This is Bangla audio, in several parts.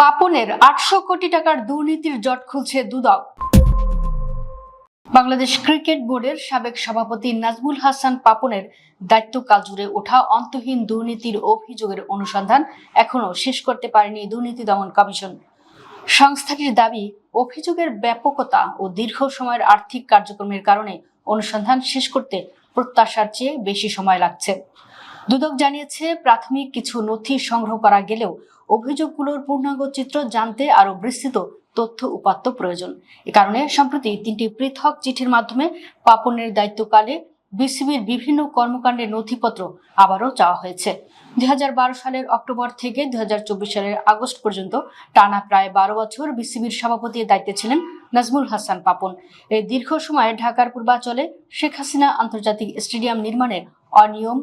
পাপনের ৮০০ কোটি টাকার দুর্নীতির জট খুলছে দুদক। বাংলাদেশ ক্রিকেট বোর্ডের সাবেক সভাপতি নাজমুল হাসান পাপনের দায়িত্বকাল জুড়ে ওঠা অন্তহীন দুর্নীতির অভিযোগের অনুসন্ধান এখনো শেষ করতে পারেনি দুর্নীতি দমন কমিশন। সংস্থাটির দাবি, অভিযোগের ব্যাপকতা ও দীর্ঘ সময়ের আর্থিক কার্যক্রমের কারণে অনুসন্ধান শেষ করতে প্রত্যাশার চেয়ে বেশি সময় লাগছে। দুদক জানিয়েছে, প্রাথমিক কিছু নথি সংগ্রহ করা গেলেও অভিযোগগুলোর পূর্ণাঙ্গ চিত্র জানতে আরো বিস্তৃত তথ্য উপাত্ত প্রয়োজন। এ কারণে সম্প্রতি ৩টি পৃথক চিঠির মাধ্যমে পাপনের দায়িত্বকালে বিসিবির বিভিন্ন কর্মকাণ্ডের নথিপত্র আবারও চাওয়া হয়েছে। ২০১২ সালের অক্টোবর থেকে ২০২৪ সালের আগস্ট পর্যন্ত টানা প্রায় ১২ বছর বিসিবির সভাপতির দায়িত্বে ছিলেন নাজমুল হাসান পাপন। এই দীর্ঘ সময়ে ঢাকার পূর্বাঞ্চলে শেখ হাসিনা আন্তর্জাতিক স্টেডিয়াম নির্মাণের অনিয়ম,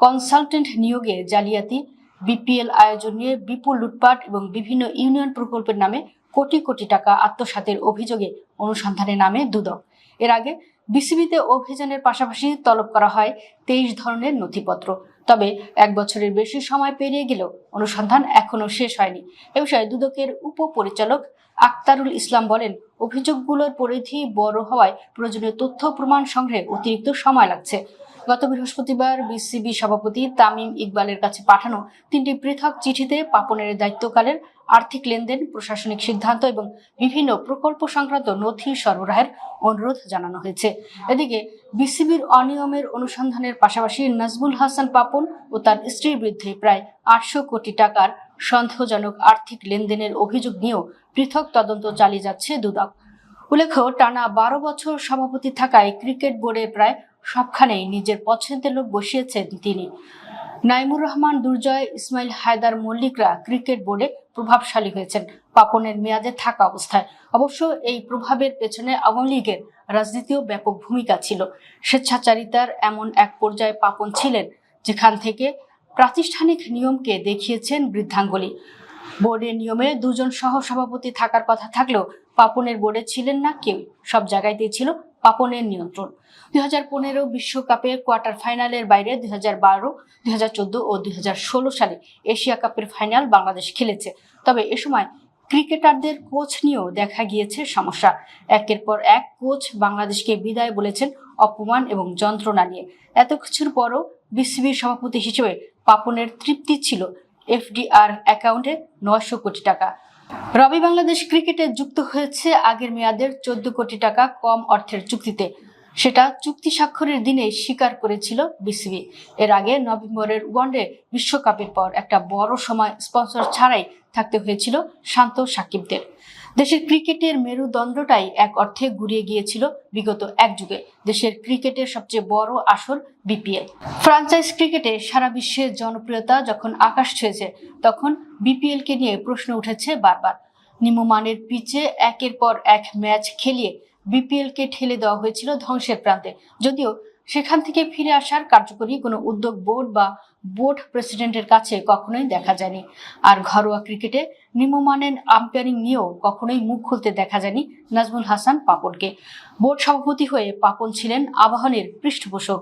কনসালটেন্ট নিয়োগে জালিয়াতি, বিপিএল আয়োজন নিয়ে বিপুল লুটপাট এবং বিভিন্ন ইউনিয়ন প্রকল্পের নামে কোটি কোটি টাকা আত্মসাতের অভিযোগে অনুসন্ধানে নামে দুদক। এর আগে বিসিবিতে অভিযানের পাশাপাশি তলব করা হয় ২৩ ধরনের নথিপত্র। তবে ১ বছরের বেশি সময় পেরিয়ে গেলেও অনুসন্ধান এখনো শেষ হয়নি। এ বিষয়ে দুদকের উপপরিচালক আক্তারুল ইসলাম বলেন, অভিযোগগুলোর পরিধি বড় হওয়ায় প্রয়োজনীয় তথ্য প্রমাণ সংগ্রহে অতিরিক্ত সময় লাগছে। গত বৃহস্পতিবার বিসিবি সভাপতি তামিম ইকবালের কাছে পাঠানো ৩টি পৃথক চিঠিতে পাপনের দায়িত্বকালের আর্থিক লেনদেন, প্রশাসনিক সিদ্ধান্ত এবং বিভিন্ন প্রকল্প সংক্রান্ত নথি সরবরাহের অনুরোধ জানানো হয়েছে। এদিকে বিসিবির অনিয়মের অনুসন্ধানের পাশাপাশি নাজমুল হাসান পাপন ও তার স্ত্রীর বিরুদ্ধে প্রায় ৮০০ কোটি টাকার সন্দেহজনক আর্থিক লেনদেনের অভিযোগ নিয়েও পৃথক তদন্ত চালিয়ে যাচ্ছে দুদক। উল্লেখ্য, টানা ১২ বছর সভাপতি থাকায় ক্রিকেট বোর্ডের প্রায় সবখানেই নিজের পছন্দের লোক বসিয়েছেন তিনি। নাইমুর রহমান, দুর্জয়, ইসমাইল হায়দার মল্লিকরা ক্রিকেট বোর্ডে প্রভাবশালী হয়েছেন পাপনের মেয়াদে থাকা অবস্থায়। অবশ্য এই প্রভাবের পেছনে আওয়ামী লীগের রাজনীতিও ব্যাপক ভূমিকা ছিল। স্বেচ্ছাচারিতার এমন এক পর্যায়ে পাপন ছিলেন যেখান থেকে প্রাতিষ্ঠানিক নিয়মকে দেখিয়েছেন বৃদ্ধাঙ্গুলি। বোর্ডের নিয়মে ২ জন সহ সভাপতি থাকার কথা থাকলেও পাপনের বোর্ডে ছিলেন না কেউ। সব জায়গাতেই ছিল পাপনের নিয়ন্ত্রণ। ২০১৫ বিশ্বকাপের কোয়ার্টার ফাইনালের বাইরে ২০১২, ২০১৪ ও ২০১৬ সালে এশিয়া কাপের ফাইনাল বাংলাদেশ খেলেছে। তবে এ সময় ক্রিকেটারদের কোচ নিয়েও দেখা গিয়েছে সমস্যা। একের পর এক কোচ বাংলাদেশকে বিদায় বলেছেন অপমান এবং যন্ত্রণা নিয়ে। এত কিছুর পরও বিসিবির সভাপতি হিসেবে পাপনের তৃপ্তি ছিল এফডিআর অ্যাকাউন্টে ৯০০ কোটি টাকা। রবি বাংলাদেশ ক্রিকেটে যুক্ত হয়েছে আগের মেয়াদের ১৪ কোটি টাকা কম অর্থের চুক্তিতে। সেটা চুক্তি স্বাক্ষরের দিনে স্বীকার করেছিল বিসিবি। এর আগে নভেম্বরের ওয়ানডে বিশ্বকাপের পর একটা বড় সময় স্পন্সর ছাড়াই থাকতে হয়েছিল শান্ত সাকিবদের। দেশের ক্রিকেটের মেরুদণ্ডটাই এক অর্থে গুড়িয়ে গিয়েছিল বিগত এক যুগে। দেশের ক্রিকেটের সবচেয়ে বড় আসর বিপিএল। ফ্রাঞ্চাইজ ক্রিকেটে সারা বিশ্বের জনপ্রিয়তা যখন আকাশ ছুঁয়েছে, তখন বিপিএলকে নিয়ে প্রশ্ন উঠেছে বারবার। নিম্নমানের পিচে একের পর এক ম্যাচ খেলিয়ে বিপিএলকে ঠেলে দেওয়া হয়েছিল ধ্বংসের প্রান্তে। যদিও সেখান থেকে ফিরে আসার কার্যকরী কোনো উদ্যোগ বোর্ড বা বোর্ড প্রেসিডেন্টের কাছে কখনোই দেখা যায়নি। আর ঘরোয়া ক্রিকেটে নিম্নমানের আম্পায়ারিং নিয়েও কখনোই মুখ খুলতে দেখা যায়নি নাজমুল হাসান পাপনকে। বোর্ড সভাপতি হয়ে পাপন ছিলেন আবাহনীর পৃষ্ঠপোষক।